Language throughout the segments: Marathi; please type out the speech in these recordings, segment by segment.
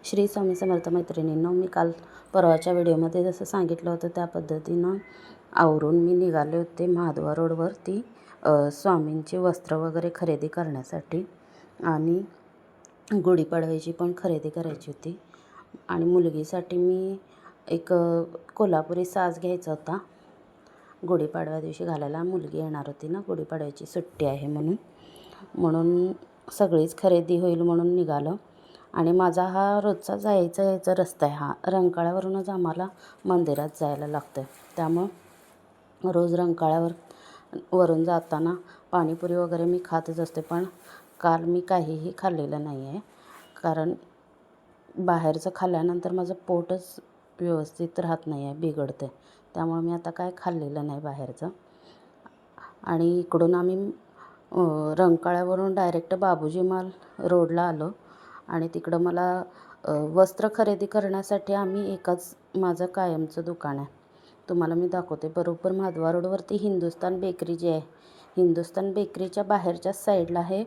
श्री स्वामी समर्थ मैत्रिणींनो, मी काल परवाच्या व्हिडिओमध्ये जसं सांगितलं होतं त्या पद्धतीनं आवरून मी निघाले होते महाद्वार रोडवरती स्वामींची वस्त्र वगैरे खरेदी करण्यासाठी आणि गुढीपाडव्याची पण खरेदी करायची होती. आणि मुलगीसाठी मी एक कोल्हापुरी साज घ्यायचा होता. गुढीपाडव्या दिवशी घालायला मुलगी येणार होती ना, गुढीपाडव्याची सुट्टी आहे म्हणून सगळीच खरेदी होईल म्हणून निघालो. आणि माझा हा रोजचा यायचा रस्ता आहे. हा रंकाळ्यावरूनच आम्हाला मंदिरात जायला लागतं. त्यामुळं रोज वरून जाताना पाणीपुरी वगैरे मी खातच असते. पण काल मी काहीही खाल्लेलं नाही आहे, कारण बाहेरचं खाल्ल्यानंतर माझं पोटच व्यवस्थित राहत नाही आहे, बिघडतं. त्यामुळे मी आता काय खाल्लेलं नाही बाहेरचं. आणि इकडून आम्ही रंकाळ्यावरून डायरेक्ट बाबूजी माल रोडला आलो. आणि तिकडं मला वस्त्र खरेदी करण्यासाठी एकच माझं कायमचं दुकान आहे. तुम्हाला मी दाखवते. बरोबर महाद्वार रोडवरती हिंदुस्तान बेकरी जी आहे, हिंदुस्तान बेकरीच्या बाहेरच्या साईडला हे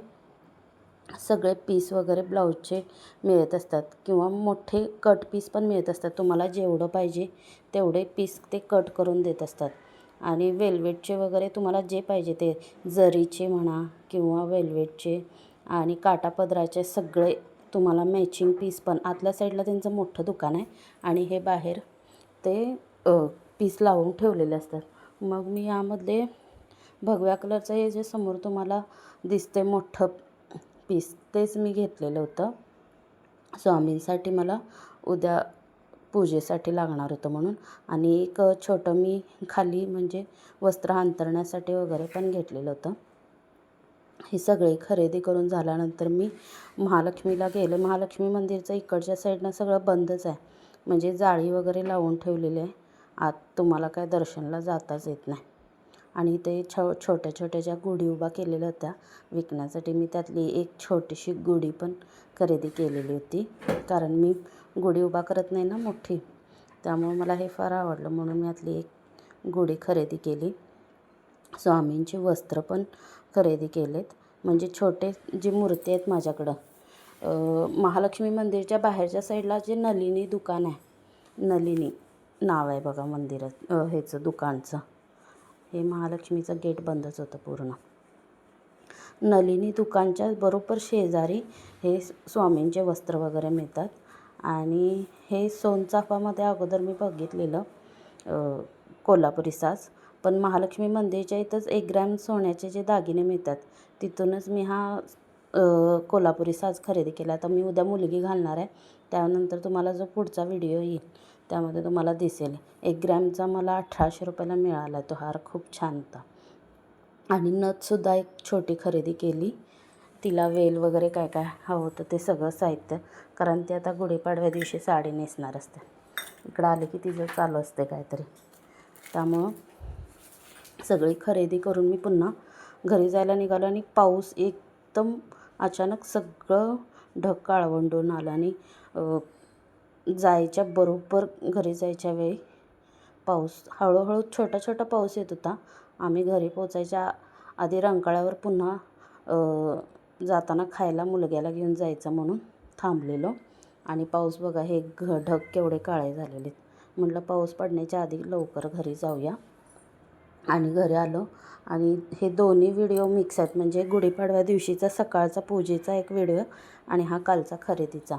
सगळे पीस वगैरे ब्लाऊजचे मिळत असतात किंवा मोठे कट पीस पण मिळत असतात. तुम्हाला जेवढं पाहिजे तेवढे पीस ते कट करून देत असतात. आणि वेल्वेटचे वगैरे तुम्हाला जे पाहिजे ते जरीचे म्हणा किंवा वेल्वेटचे आणि काटापदराचे सगळे तुम्हाला मॅचिंग पीस पण आतल्या साईडला त्यांचं मोठं दुकान आहे आणि हे बाहेर ते पीस लावून ठेवलेले असतात. मग मी यामधले भगव्या कलरचं हे जे समोर तुम्हाला दिसते मोठं पीस, तेच मी घेतलेलं होतं. स्वामींसाठी मला उद्या पूजेसाठी लागणार होतं म्हणून. आणि एक छोटं मी खाली म्हणजे वस्त्र अंतरण्यासाठी वगैरे पण घेतलेलं होतं. ही सगळी खरेदी करून झाल्यानंतर मी महालक्ष्मीला गेले. महालक्ष्मी मंदिरचं इकडच्या साईडनं सगळं बंदच आहे, म्हणजे जाळी वगैरे लावून ठेवलेली आहे. आत तुम्हाला काय दर्शनाला जाताच येत नाही. आणि ते छोट्या छोट्या ज्या गुढी उभा केलेल्या होत्या विकण्यासाठी, मी त्यातली एक छोटीशी गुढी पण खरेदी केलेली होती. कारण मी गुढी उभा करत नाही ना मोठी, त्यामुळे मला हे फार आवडलं म्हणून मी यातली एक गुढी खरेदी केली. स्वामींची वस्त्र पण खरेदी केलेत. म्हणजे छोटे जी मूर्ती आहेत माझ्याकडं, महालक्ष्मी मंदिरच्या बाहेरच्या साईडला जे नलिनी दुकान आहे, नलिनी नाव आहे बघा मंदिरात ह्याचं दुकानचं. हे महालक्ष्मीचं गेट बंदच होतं पूर्ण. नलिनी दुकानच्या बरोबर शेजारी हे स्वामींचे वस्त्र वगैरे मिळतात. आणि हे सोनचाफामध्ये अगोदर मी बघितलेलं कोल्हापुरी साज, पण महालक्ष्मी मंदिरच्या इथंच 1 ग्रॅम सोन्याचे जे दागिने मिळतात तिथूनच मी हा कोल्हापुरी साज खरेदी केला. आता मी उद्या मुलगी घालणार आहे, त्यानंतर तुम्हाला जो पुढचा व्हिडिओ येईल त्यामध्ये तुम्हाला दिसेल. 1 ग्रॅमचा मला 1800 रुपयाला मिळाला. तो हार खूप छान होता. आणि नथसुद्धा एक छोटी खरेदी केली. तिला वेल वगैरे काय काय हवं होतं ते सगळं साहित्य, कारण ती आता गुढीपाडव्या दिवशी साडी नेसणार असते. इकडं आले की तिचं चालू असते काहीतरी. त्यामुळं सगळी खरेदी करून मी पुन्हा घरी जायला निघालो. आणि पाऊस एकदम अचानक सगळं ढग काळवंडून आलं. आणि जायच्या बरोबर घरी जायच्या वेळी पाऊस हळूहळू छोटा छोटा पाऊस येत होता. आम्ही घरी पोचायच्या आधी रंकाळ्यावर पुन्हा जाताना खायला मुलग्याला घेऊन जायचं म्हणून थांबलेलो. आणि पाऊस बघा, हे ढग केवढे काळे झालेले. म्हटलं पाऊस पडण्याच्या आधी लवकर घरी जाऊया. आणि घरी आलो. आणि हे दोन्ही व्हिडिओ मिक्स आहेत, म्हणजे गुढीपाडव्या दिवशीचा सकाळचा पूजेचा एक व्हिडिओ आणि हा कालचा खरेदीचा.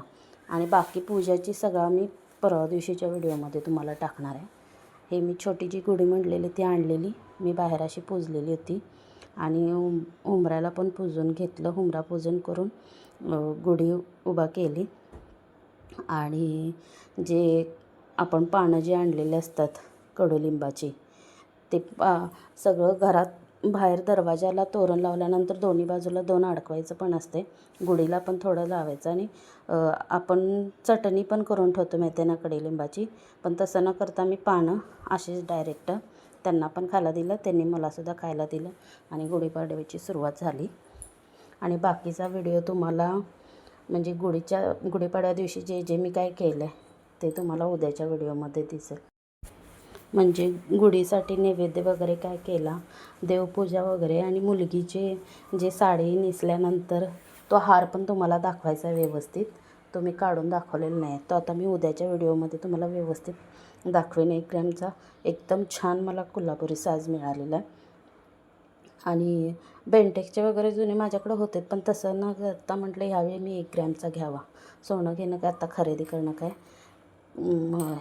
आणि बाकी पूजाची सगळं मी परवा दिवशीच्या व्हिडिओमध्ये तुम्हाला टाकणार आहे. हे मी छोटी जी गुढी म्हटलेली ती आणलेली मी बाहेर अशी पूजलेली होती. आणि उंबऱ्याला पण पूजून घेतलं. हुंबरा पूजन करून गुढी उभा केली. आणि जे आपण पानं जी आणलेली असतात कडुलिंबाची, ते सगळं घरात बाहेर दरवाजाला तोरण लावल्यानंतर दोन्ही बाजूला 2 अडकवायचं पण असते. गुढीला पण थोडं लावायचं. आणि आपण चटणी पण करून ठेवतो माहिती आहे ना कडुलिंबाची, पण तसं न करता मी पानं अशीच डायरेक्ट त्यांना पण खायला दिलं, त्यांनी मलासुद्धा खायला दिलं. आणि गुढीपाडव्याची सुरुवात झाली. आणि बाकीचा व्हिडिओ तुम्हाला म्हणजे गुढीपाडव्या दिवशी जे मी काय केलं आहे ते तुम्हाला उद्याच्या व्हिडिओमध्ये दिसेल. म्हणजे गुढीसाठी नैवेद्य वगैरे काय केला, देवपूजा वगैरे, आणि मुलगीचे जे साडी नेसल्यानंतर तो हार पण तुम्हाला दाखवायचा व्यवस्थित. तो मी काढून दाखवलेला नाही. तो आता मी उद्याच्या व्हिडिओमध्ये तुम्हाला व्यवस्थित दाखवेन. 1 ग्रॅमचा एकदम छान मला कोल्हापुरी साज मिळालेला आहे. आणि बेंटेक्सचे वगैरे जुने माझ्याकडे होते, पण तसं न करता म्हटलं ह्यावेळी मी 1 ग्रॅमचा घ्यावा. सोनं घेणं काय आता खरेदी करणं काय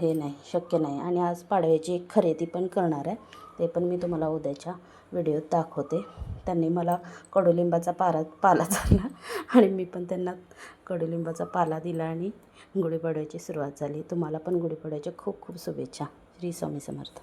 हे नाही, शक्य नाही. आणि आज पाडव्याची एक खरेदी पण करणार आहे, ते पण मी तुम्हाला उद्याच्या व्हिडिओत दाखवते. त्यांनी मला कडुलिंबाचा पाला चालला आणि मी पण त्यांना कडुलिंबाचा पाला दिला आणि गुढीपाडव्याची सुरुवात झाली. तुम्हाला पण गुढीपाडव्याच्या खूप खूप शुभेच्छा. श्री स्वामी समर्थ.